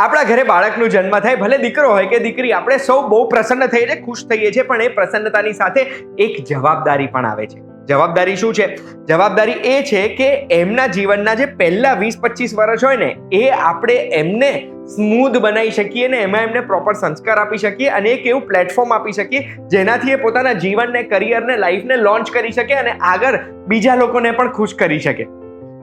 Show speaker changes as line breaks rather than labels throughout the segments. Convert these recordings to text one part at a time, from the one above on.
આપણા ઘરે બાળકનો જન્મ થાય, ભલે દીકરો હોય કે દીકરી, આપણે સૌ બહુ પ્રસન્ન થઈને ખુશ થઈએ છીએ, પણ એ પ્રસન્નતાની સાથે એક જવાબદારી પણ આવે છે. જવાબદારી શું છે? જવાબદારી એ છે કે એમના જીવનના જે પહેલા 20-25 વર્ષ હોય ને, એ આપણે એમને સ્મૂધ બનાવી શકીએ ને એમાં એમને પ્રોપર સંસ્કાર આપી શકીએ અને એક એવું પ્લેટફોર્મ આપી શકીએ જેનાથી એ પોતાના જીવનને, કરિયરને, લાઈફને લોન્ચ કરી શકે અને આગળ બીજા લોકોને પણ ખુશ કરી શકે.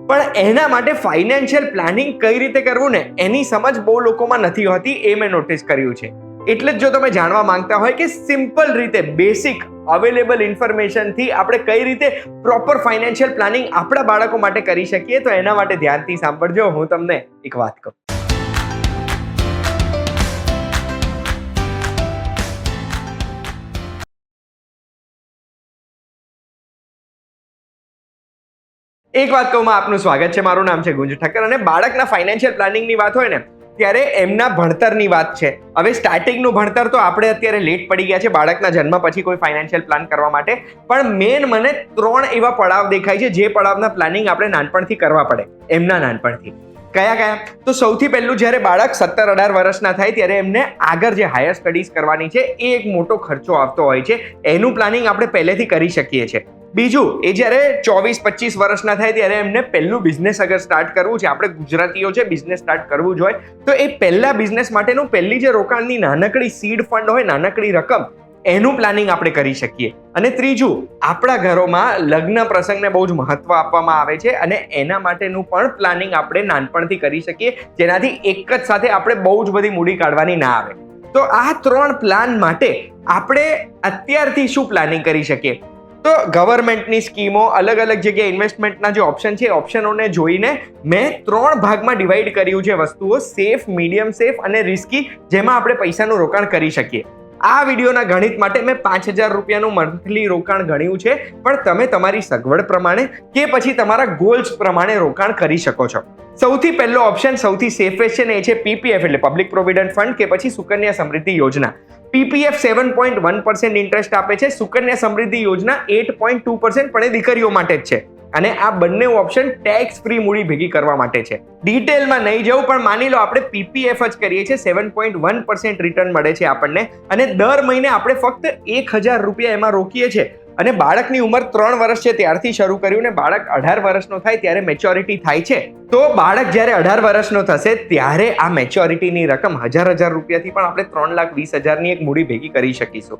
પણ એના માટે ફાઇનાન્શિયલ પ્લાનિંગ કઈ રીતે કરવું ને એની સમજ બહુ લોકોમાં નથી હોતી, એ મેં નોટિસ કર્યું છે. એટલે જ જો તમે જાણવા માંગતા હોય કે સિમ્પલ રીતે, બેસિક અવેલેબલ ઇન્ફોર્મેશનથી આપણે કઈ રીતે પ્રોપર ફાઇનાન્શિયલ પ્લાનિંગ આપણા બાળકો માટે કરી શકીએ, તો એના માટે ધ્યાનથી સાંભળજો. હું તમને એક વાત કહું. એક વાત કહું, આપનું સ્વાગત છે. મારું નામ છે ગુંજ ઠક્કર અને બાળકના ફાઇનાન્શિયલ પ્લાનિંગની વાત હોય ને ત્યારે એમના ભણતરની વાત છે. હવે સ્ટાર્ટિંગનું ભણતર તો આપણે અત્યારે લેટ પડી ગયા છે બાળકના જન્મ પછી કોઈ ફાઇનાન્શિયલ પ્લાન કરવા માટે, પણ મને 3 એવા પડાવ દેખાય છે જે પડાવના પ્લાનિંગ આપણે નાનપણથી કરવા પડે, એમના નાનપણથી. કયા? તો સૌથી પહેલું, જ્યારે બાળક 17-18 વર્ષના થાય ત્યારે એમને આગળ જે હાયર સ્ટડીઝ કરવાની છે એ એક મોટો ખર્ચો આવતો હોય છે, એનું પ્લાનિંગ આપણે પહેલેથી કરી શકીએ છીએ. બીજું, એ જ્યારે 24-25 વર્ષના થાય ત્યારે એમને પહેલું બિઝનેસ અગર સ્ટાર્ટ કરવું છે, આપણે ગુજરાતીઓ છે, બિઝનેસ સ્ટાર્ટ કરવું જ હોય, તો એ પહેલા બિઝનેસ માટેનું પહેલી જે રોકાણની નાનકડી સીડ ફંડ હોય, નાનકડી રકમ, એનું પ્લાનિંગ આપણે કરી શકીએ. અને ત્રીજું, આપણા ઘરોમાં લગ્ન પ્રસંગને બહુ જ મહત્વ આપવામાં આવે છે અને એના માટેનું પણ પ્લાનિંગ આપણે નાનપણથી કરી શકીએ, જેનાથી એક જ સાથે આપણે બહુ જ બધી મૂડી કાઢવાની ના આવે. તો આ 3 પ્લાન માટે આપણે અત્યારથી શું પ્લાનિંગ કરી શકીએ? તો ગવર્મેન્ટની સ્કીમો, અલગ અલગ જગ્યાએ ઇન્વેસ્ટમેન્ટના જે ઓપ્શન છે, ઓપ્શનોને જોઈને મેં 3 ભાગમાં ડિવાઈડ કર્યું છે વસ્તુઓ: સેફ, મીડિયમ સેફ અને રિસ્કી, જેમાં આપણે પૈસાનું રોકાણ કરી શકીએ. આ વિડીયોના ગણિત માટે મેં 5,000 રૂપિયાનું મંથલી રોકાણ ગણ્યું છે, પણ તમે તમારી સગવડ પ્રમાણે કે પછી તમારા ગોલ્સ પ્રમાણે રોકાણ કરી શકો છો. સૌથી પહેલો ઓપ્શન, સૌથી સેફેસ્ટ છે ને, એ છે પીપીએફ એટલે પબ્લિક પ્રોવિડન્ટ ફંડ કે પછી સુકન્યા સમૃદ્ધિ યોજના. પીપીએફ 7.1% ઇન્ટરેસ્ટ આપે છે, સુકન્યા સમૃદ્ધિ યોજના 8.2%, પણ એ દીકરીઓ માટે જ છે. અને આ બંને ઓપ્શન ટેક્સ ફ્રી મૂડી ભેગી કરવા માટે છે. ડિટેલમાં નહીં જવું, પણ માની લો આપણે પીપીએફ જ કરીએ છીએ, 7.1% રિટર્ન મળે છે આપણને, અને દર મહિને આપણે ફક્ત 1,000 રૂપિયા એમાં રોકીએ છીએ. અને બાળકની ઉંમર 3 વર્ષ છે ત્યારથી શરૂ કર્યું ને બાળક 18 વર્ષનો થાય ત્યારે મેચ્યોરિટી થાય છે. તો બાળક જ્યારે 18 વર્ષનો થશે ત્યારે આ મેચ્યોરિટીની રકમ 1,000 રૂપિયાથી પણ આપણે 3,20,000ની એક મૂડી ભેગી કરી શકીશું.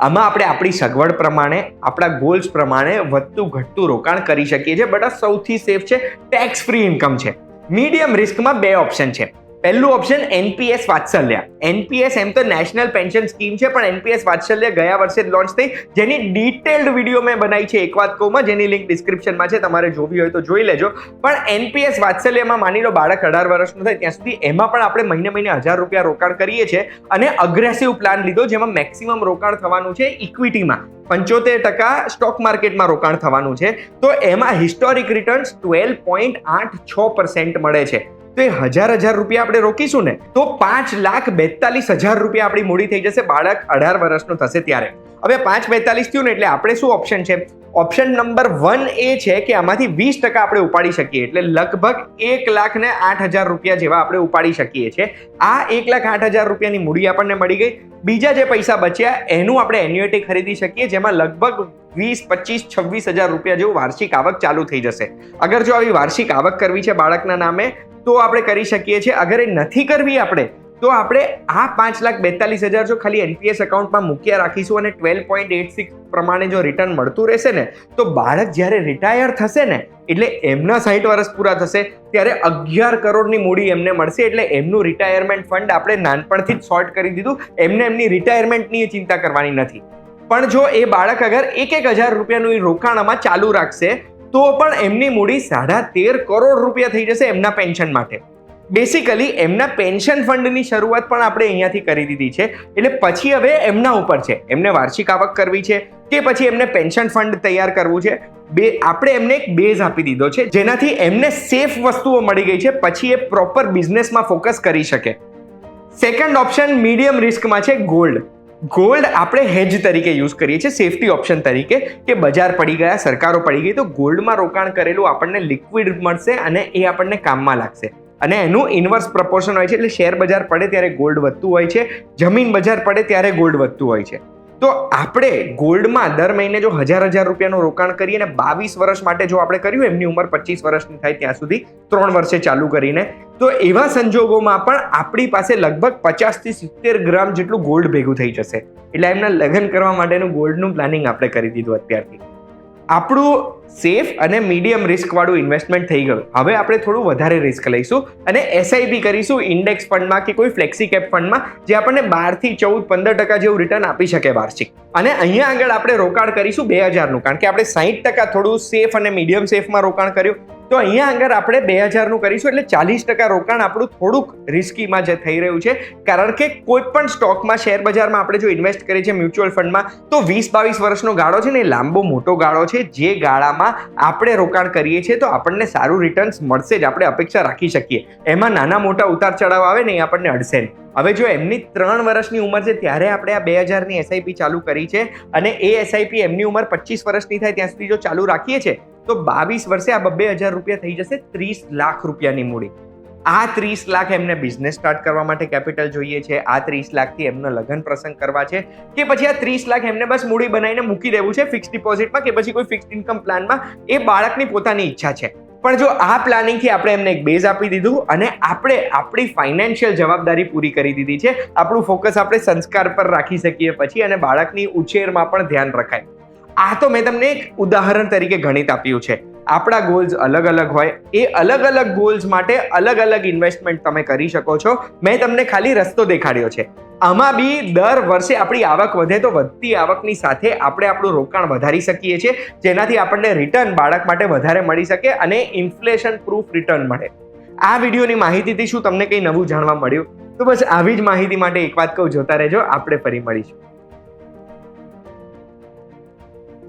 આમાં આપણે આપણી સગવડ પ્રમાણે, આપણા ગોલ્સ પ્રમાણે વધતું ઘટતું રોકાણ કરી શકીએ છીએ. બટ આ સૌથી સેફ છે, ટેક્સ ફ્રી ઇન્કમ છે. મીડિયમ રિસ્કમાં 2 ઓપ્શન છે. પહેલું ઓપ્શન એનપીએસ વાત્સલ્ય. એનપીએસ એમ તો નેશનલ પેન્શન સ્કીમ છે, પણ એનપીએસ વાત્સલ્ય ગયા વર્ષે જ લોન્ચ થઈ, જેની ડિટેલ્ડ વિડીયો મેં બનાવી છે એક વાત કહું, જેની લિંક ડિસ્ક્રિપ્શનમાં છે, તમારે જોવી હોય તો જોઈ લેજો. પણ એનપીએસ વાત્સલ્યમાં માની લો બાળક 18 વર્ષનું થાય ત્યાં સુધી એમાં પણ આપણે મહિને 1,000 રૂપિયા રોકાણ કરીએ છીએ અને અગ્રેસિવ પ્લાન લીધો, જેમાં મેક્સિમમ રોકાણ થવાનું છે ઇક્વિટીમાં, 75% સ્ટોક માર્કેટમાં રોકાણ થવાનું છે. તો એમાં હિસ્ટોરિક રિટર્ન્સ 12.86% મળે છે. તો એ 1,000 રૂપિયા આપણે રોકીશું ને તો 5,42,000 રૂપિયા આપણી મૂડી થઈ જશે બાળક 18 વર્ષનું થશે ત્યારે. હવે 5,42 થયું ને એટલે આપણે શું ઓપ્શન છે? ઓપ્શન નંબર 1 એ છે કે આમાંથી 20% આપણે ઉપાડી શકીએ, એટલે લગભગ 1,08,000 રૂપિયા જેવા આપણે ઉપાડી શકીએ છીએ. આ 1,08,000 રૂપિયાની મૂડી આપણને મળી ગઈ. બીજા જે પૈસા બચ્યા એનું આપણે એન્યુઇટી ખરીદી શકીએ, જેમાં લગભગ 20,25,26,000 રૂપિયા જેવું વાર્ષિક આવક ચાલુ થઈ જશે. અગર જો આવી વાર્ષિક આવક કરવી છે બાળકના નામે તો આપણે કરી શકીએ છીએ. અગર એ નથી કરવી આપણે તો આપણે આ 5,42,000 જો ખાલી એનપીએસ એકાઉન્ટમાં મૂક્યા રાખીશું અને 12.86 પ્રમાણે જો રિટર્ન મળતું રહેશે ને, તો બાળક જ્યારે રિટાયર થશે ને, એટલે એમના 60 વર્ષ પૂરા થશે ત્યારે 11 કરોડની મૂડી એમને મળશે. એટલે એમનું રિટાયરમેન્ટ ફંડ આપણે નાનપણથી જ સોર્ટ કરી દીધું, એમની રિટાયરમેન્ટની ચિંતા કરવાની નથી. પણ જો એ બાળક અગર 1,000 રૂપિયાનું રોકાણમાં ચાલુ રાખશે તો પણ એમની મૂડી 13.5 કરોડ રૂપિયા થઈ જશે એમના પેન્શન માટે. બેસિકલી એમના પેન્શન ફંડની શરૂઆત પણ આપણે અહીંયાથી કરી દીધી છે. એટલે પછી હવે એમના ઉપર છે, એમને વાર્ષિક આવક કરવી છે કે પછી એમને પેન્શન ફંડ તૈયાર કરવું છે. આપણે એમને એક બેઝ આપી દીધો છે, જેનાથી એમને સેફ વસ્તુઓ મળી ગઈ છે, પછી એ પ્રોપર બિઝનેસમાં ફોકસ કરી શકે. સેકન્ડ ઓપ્શન મીડિયમ રિસ્કમાં છે ગોલ્ડ. ગોલ્ડ આપણે હેજ તરીકે યુઝ કરીએ છીએ, સેફટી ઓપ્શન તરીકે, કે બજાર પડી ગયા, સરકારો પડી ગઈ, તો ગોલ્ડમાં રોકાણ કરેલું આપણને લિક્વિડ મળશે અને એ આપણને કામમાં લાગશે. અને એનું ઇન્વર્સ પ્રપોર્શન હોય છે. એટલે શેર બજાર પડે ત્યારે ગોલ્ડ વધતું હોય છે, જમીન બજાર પડે ત્યારે ગોલ્ડ વધતું હોય છે. તો આપણે ગોલ્ડમાં દર મહિને જો 1000 રૂપિયાનું રોકાણ કરીએ ને 22 વર્ષ માટે જો આપણે કર્યું, એમની ઉંમર 25 વર્ષની થાય ત્યાં સુધી 3 વર્ષે ચાલુ કરીને, તો એવા સંજોગોમાં પણ આપણી પાસે લગભગ 50 થી 70 ગ્રામ જેટલું ગોલ્ડ ભેગું થઈ જશે. એટલે એમના લગ્ન કરવા માટેનું ગોલ્ડનું પ્લાનિંગ આપણે કરી દીધું અત્યારથી. આપણું સેફ અને મીડિયમ રિસ્ક વાળું ઇન્વેસ્ટમેન્ટ થઈ ગયું. હવે આપણે થોડું વધારે રિસ્ક લઈશું અને એસઆઈપી કરીશું ઇન્ડેક્સ ફંડમાં કે કોઈ ફ્લેક્સી કેપ ફંડમાં, જે આપણને 12 થી 14-15% જેવું રિટર્ન આપી શકે વાર્ષિક. અને અહીંયા આગળ આપણે રોકાણ કરીશું 2000નું, કારણ કે આપણે 60% થોડું સેફ અને મીડિયમ સેફમાં રોકાણ કર્યું. તો અહીંયા આગળ આપણે 2000નું કરીશું, એટલે 40% રોકાણ આપણું થોડુંક રિસ્કીમાં જે થઈ રહ્યું છે. કારણ કે કોઈ પણ સ્ટોકમાં, શેર બજારમાં આપણે જો ઇન્વેસ્ટ કરીએ છીએ મ્યુચ્યુઅલ ફંડમાં, તો 20-22 વર્ષનો ગાળો છે ને, એ લાંબો મોટો ગાળો છે. જે ગાળામાં આપણે રોકાણ કરીએ છીએ તો આપણને સારું રિટર્ન્સ મળશે જ, આપણે અપેક્ષા રાખી શકીએ. એમાં નાના મોટા ઉતાર ચઢાવ આવે ને, એ આપણને અડશે નહીં. હવે જો એમની 3 વર્ષની ઉંમર છે ત્યારે આપણે આ 2000ની એસઆઈપી ચાલુ કરી છે, અને એ એસઆઈપી એમની ઉંમર 25 વર્ષની થાય ત્યાં સુધી જો ચાલુ રાખીએ છીએ, તો 22 વર્ષે આ 2000 રૂપિયા થઈ જશે 30 લાખ રૂપિયાની મૂડી. આ 30 લાખ એમને બિઝનેસ સ્ટાર્ટ કરવા માટે કેપિટલ જોઈએ છે, આ 30 લાખથી એમનો લગ્ન પ્રસંગ કરવા છે, કે પછી આ 30 લાખ એમને બસ મૂડી બનાવીને મૂકી દેવું છે ફિક્સ ડિપોઝિટમાં કે પછી કોઈ ફિક્સ્ડ ઇન્કમ પ્લાનમાં, એ બાળકની પોતાની ઈચ્છા છે. પણ જો આ પ્લાનિંગથી આપણે એમને એક બેઝ આપી દીધું અને આપણે આપણી ફાઇનાન્શિયલ જવાબદારી પૂરી કરી દીધી છે, આપણું ફોકસ આપણે સંસ્કાર પર રાખી શકીએ પછી, અને બાળકની ઉછેરમાં પણ ધ્યાન રખાય. આ તો મેં તમને એક ઉદાહરણ તરીકે ગણિત આપ્યું છે. આપણા ગોલ્સ અલગ અલગ હોય, એ અલગ અલગ ગોલ્સ માટે અલગ અલગ ઇન્વેસ્ટમેન્ટ તમે કરી શકો છો. મેં તમને ખાલી રસ્તો દેખાડ્યો છે. આમાં બી દર વર્ષે આપણી આવક વધે તો વધતી આવકની સાથે આપણે આપણું રોકાણ વધારી શકીએ છીએ, જેનાથી આપણને રિટર્ન બાળક માટે વધારે મળી શકે અને ઇન્ફ્લેશન પ્રૂફ રિટર્ન મળે. આ વિડીયોની માહિતીથી શું તમને કંઈ નવું જાણવા મળ્યું? તો બસ આવી જ માહિતી માટે એક વાત કહું, જોતા રહેજો, આપણે ફરી મળીશું.